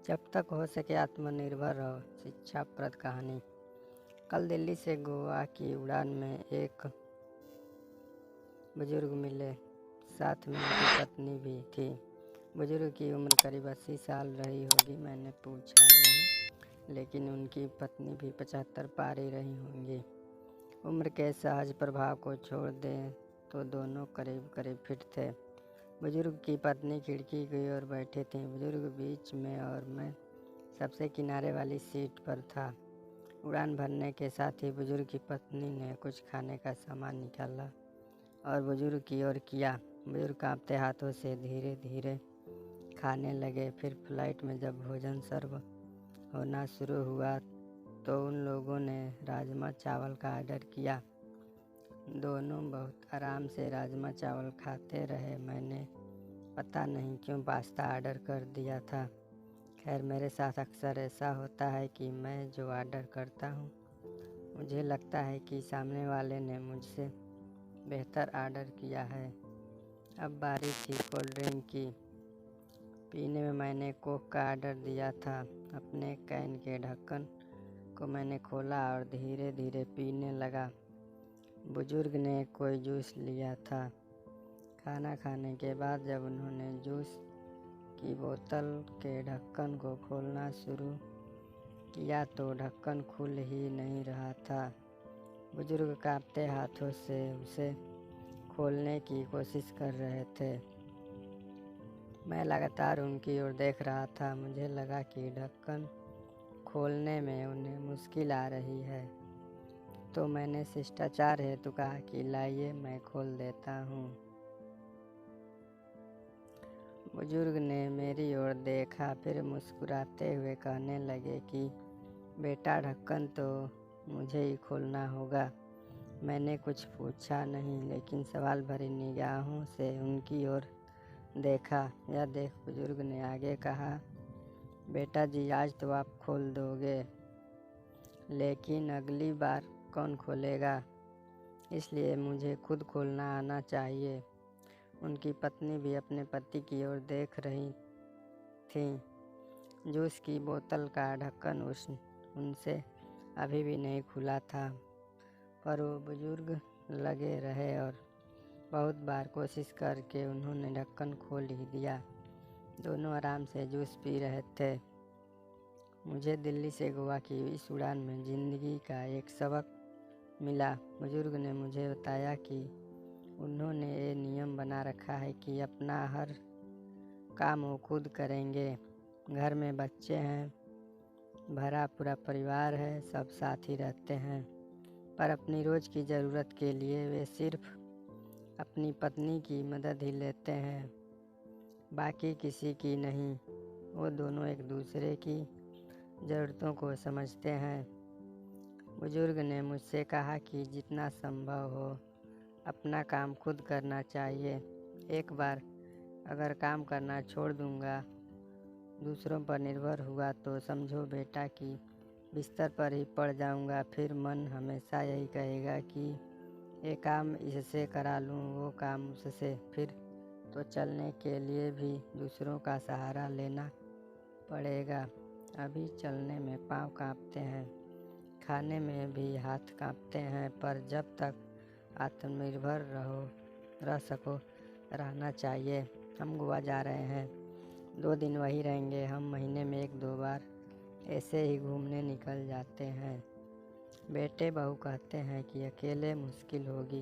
जब तक हो सके आत्मनिर्भर रहो। शिक्षाप्रद कहानी। कल दिल्ली से गोवा की उड़ान में एक बुजुर्ग मिले, साथ में उनकी पत्नी भी थी। बुजुर्ग की उम्र करीब 80 साल रही होगी, मैंने पूछा नहीं, लेकिन उनकी पत्नी भी 75 पार ही रही होंगी। उम्र के सहज प्रभाव को छोड़ दें तो दोनों करीब करीब फिट थे। बुजुर्ग की पत्नी खिड़की की ओर बैठी थी, बुजुर्ग बीच में और मैं सबसे किनारे वाली सीट पर था। उड़ान भरने के साथ ही बुजुर्ग की पत्नी ने कुछ खाने का सामान निकाला और बुजुर्ग की ओर किया। बुजुर्ग कांपते हाथों से धीरे धीरे खाने लगे। फिर फ्लाइट में जब भोजन सर्व होना शुरू हुआ तो उन लोगों ने राजमा चावल का ऑर्डर किया। दोनों बहुत आराम से राजमा चावल खाते रहे। मैंने पता नहीं क्यों पास्ता ऑर्डर कर दिया था। खैर, मेरे साथ अक्सर ऐसा होता है कि मैं जो ऑर्डर करता हूँ, मुझे लगता है कि सामने वाले ने मुझसे बेहतर ऑर्डर किया है। अब बारी थी कोल्ड ड्रिंक की। पीने में मैंने कोक का ऑर्डर दिया था। अपने कैन के ढक्कन को मैंने खोला और धीरे धीरे पीने लगा। बुजुर्ग ने कोई जूस लिया था। खाना खाने के बाद जब उन्होंने जूस की बोतल के ढक्कन को खोलना शुरू किया तो ढक्कन खुल ही नहीं रहा था। बुजुर्ग कांपते हाथों से उसे खोलने की कोशिश कर रहे थे। मैं लगातार उनकी ओर देख रहा था। मुझे लगा कि ढक्कन खोलने में उन्हें मुश्किल आ रही है, तो मैंने शिष्टाचार हेतु कहा कि लाइए मैं खोल देता हूँ। बुजुर्ग ने मेरी ओर देखा, फिर मुस्कुराते हुए कहने लगे कि बेटा, ढक्कन तो मुझे ही खोलना होगा। मैंने कुछ पूछा नहीं, लेकिन सवाल भरी निगाहों से उनकी ओर देखा। यह देख बुजुर्ग ने आगे कहा, बेटा जी, आज तो आप खोल दोगे, लेकिन अगली बार कौन खोलेगा? इसलिए मुझे खुद खोलना आना चाहिए। उनकी पत्नी भी अपने पति की ओर देख रही थी। जूस की बोतल का ढक्कन उनसे अभी भी नहीं खुला था, पर वो बुजुर्ग लगे रहे और बहुत बार कोशिश करके उन्होंने ढक्कन खोल ही दिया। दोनों आराम से जूस पी रहे थे। मुझे दिल्ली से गोवा की इस उड़ान में ज़िंदगी का एक सबक मिला। बुजुर्ग ने मुझे बताया कि उन्होंने ये नियम बना रखा है कि अपना हर काम वो खुद करेंगे। घर में बच्चे हैं, भरा पूरा परिवार है, सब साथ ही रहते हैं, पर अपनी रोज़ की ज़रूरत के लिए वे सिर्फ अपनी पत्नी की मदद ही लेते हैं, बाकी किसी की नहीं। वो दोनों एक दूसरे की ज़रूरतों को समझते हैं। बुजुर्ग ने मुझसे कहा कि जितना संभव हो अपना काम खुद करना चाहिए। एक बार अगर काम करना छोड़ दूंगा, दूसरों पर निर्भर हुआ, तो समझो बेटा कि बिस्तर पर ही पड़ जाऊंगा। फिर मन हमेशा यही कहेगा कि ये काम इससे करा लूँ, वो काम उससे। फिर तो चलने के लिए भी दूसरों का सहारा लेना पड़ेगा। अभी चलने में पाँव कांपते हैं, खाने में भी हाथ कांपते हैं, पर जब तक आत्मनिर्भर रह सको, रहना चाहिए। हम गोवा जा रहे हैं, 2 दिन वहीं रहेंगे। हम महीने में 1-2 बार ऐसे ही घूमने निकल जाते हैं। बेटे बहू कहते हैं कि अकेले मुश्किल होगी,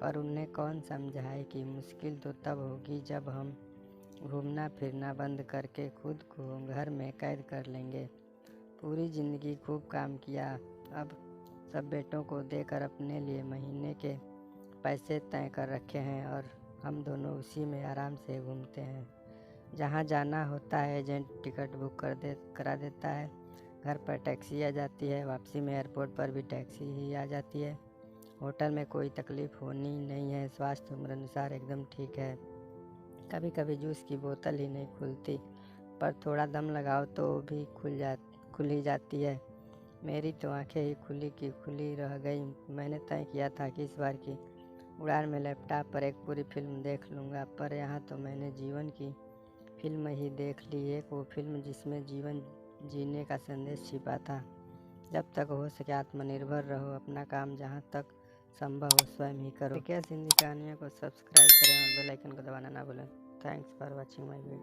पर उन्हें कौन समझाए कि मुश्किल तो तब होगी जब हम घूमना फिरना बंद करके खुद को घर में कैद कर लेंगे। पूरी ज़िंदगी खूब काम किया, अब सब बेटों को देकर अपने लिए महीने के पैसे तय कर रखे हैं और हम दोनों उसी में आराम से घूमते हैं। जहाँ जाना होता है एजेंट टिकट बुक करा देता है, घर पर टैक्सी आ जाती है, वापसी में एयरपोर्ट पर भी टैक्सी ही आ जाती है। होटल में कोई तकलीफ़ होनी नहीं है, स्वास्थ्य उम्र अनुसार एकदम ठीक है। कभी कभी जूस की बोतल ही नहीं खुलती, पर थोड़ा दम लगाओ तो भी खुल ही जाती है। मेरी तो आंखें ही खुली की खुली रह गई। मैंने तय किया था कि इस बार की उड़ान में लैपटॉप पर एक पूरी फिल्म देख लूँगा, पर यहाँ तो मैंने जीवन की फिल्म ही देख ली, एक वो फिल्म जिसमें जीवन जीने का संदेश छिपा था। जब तक हो सके आत्मनिर्भर रहो, अपना काम जहाँ तक संभव हो स्वयं ही करो। क्या हिंदी कहानियों को सब्सक्राइब करें और बेल आइकन को दबाना ना भूलें। Thanks for watching my video.